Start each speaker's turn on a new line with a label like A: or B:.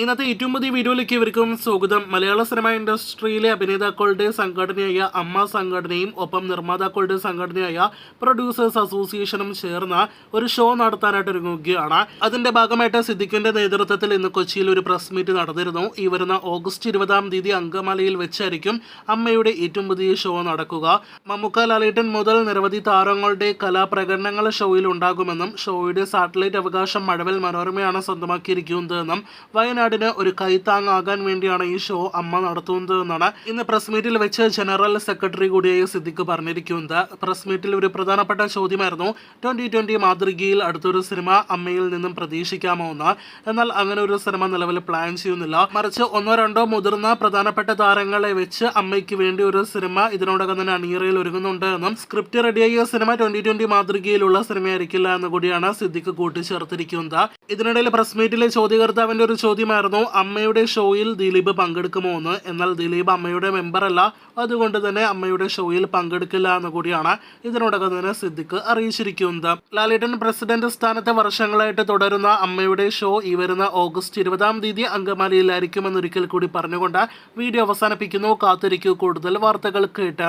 A: ഇന്നത്തെ ഏറ്റവും പുതിയ വീഡിയോയിലേക്ക് ഇവർക്കും സ്വാഗതം. മലയാള സിനിമാ ഇൻഡസ്ട്രിയിലെ അഭിനേതാക്കളുടെ സംഘടനയായ അമ്മ സംഘടനയും ഒപ്പം നിർമ്മാതാക്കളുടെ സംഘടനയായ പ്രൊഡ്യൂസേഴ്സ് അസോസിയേഷനും ചേർന്ന് ഒരു ഷോ നടത്താനായിട്ട് ഒരുങ്ങുകയാണ്. അതിന്റെ ഭാഗമായിട്ട് സിദ്ദിഖിന്റെ നേതൃത്വത്തിൽ ഇന്ന് കൊച്ചിയിൽ ഒരു പ്രസ് മീറ്റ് നടന്നിരുന്നു. ഈ വരുന്ന ഓഗസ്റ്റ് 20 അങ്കമാലിയിൽ വെച്ചായിരിക്കും അമ്മയുടെ ഏറ്റവും പുതിയ ഷോ നടക്കുക. മമ്മൂക്ക, ലാലേട്ടൻ മുതൽ നിരവധി താരങ്ങളുടെ കലാപ്രകടനങ്ങൾ ഷോയിൽ ഉണ്ടാകുമെന്നും ഷോയുടെ സാറ്റലൈറ്റ് അവകാശം മഴവിൽ മനോരമയാണ് സ്വന്തമാക്കിയിരിക്കുന്നതെന്നും വയനാടിന് ഒരു കൈത്താങ്ങാകാൻ വേണ്ടിയാണ് ഈ ഷോ അമ്മ നടത്തുന്നതെന്നാണ് ഇന്ന് പ്രസ് മീറ്റിൽ വെച്ച് ജനറൽ സെക്രട്ടറി കൂടിയായ സിദ്ദിഖ് പറഞ്ഞിരിക്കുന്നത്. പ്രസ് മീറ്റിൽ ഒരു പ്രധാനപ്പെട്ട ചോദ്യമായിരുന്നു 2020 മാതൃകയിൽ അടുത്തൊരു സിനിമ അമ്മയിൽ നിന്നും പ്രതീക്ഷിക്കാമോ എന്ന്. എന്നാൽ അങ്ങനെ ഒരു സിനിമ നിലവിൽ പ്ലാൻ ചെയ്യുന്നില്ല. മറിച്ച് ഒന്നോ രണ്ടോ മുതിർന്ന പ്രധാനപ്പെട്ട താരങ്ങളെ വെച്ച് അമ്മയ്ക്ക് വേണ്ടി ഒരു സിനിമ ഇതിനോടകം തന്നെ അണിയറയിൽ ഒരുങ്ങുന്നുണ്ട് എന്നും സ്ക്രിപ്റ്റ് റെഡിയായ സിനിമ 2020 മാതൃകയിലുള്ള സിനിമയായിരിക്കില്ല എന്ന് കൂടിയാണ് സിദ്ദിഖ് കൂട്ടിച്ചേർത്തിരിക്കുന്നത്. ഇതിനിടയിൽ പ്രസ് മീറ്റിലെ ചോദ്യകർത്താവിന്റെ ഒരു ചോദ്യമായിരുന്നു അമ്മയുടെ ഷോയിൽ ദിലീപ് പങ്കെടുക്കുമോ എന്ന്. എന്നാൽ ദിലീപ് അമ്മയുടെ മെമ്പർ അല്ല, അതുകൊണ്ട് തന്നെ അമ്മയുടെ ഷോയിൽ പങ്കെടുക്കില്ല എന്ന് കൂടിയാണ് ഇതിനോടകം തന്നെ സിദ്ദിഖ് അറിയിച്ചിരിക്കുന്നത്. ലാലേട്ടൻ പ്രസിഡന്റ് സ്ഥാനത്ത് വർഷങ്ങളായിട്ട് തുടരുന്ന അമ്മയുടെ ഷോ ഈ വരുന്ന ഓഗസ്റ്റ് 20 അങ്കമാലിയിലായിരിക്കുമെന്നൊരിക്കൽ കൂടി പറഞ്ഞുകൊണ്ട് വീഡിയോ അവസാനിപ്പിക്കുന്നു. കാത്തിരിക്കൂ കൂടുതൽ വാർത്തകൾ കേട്ട്.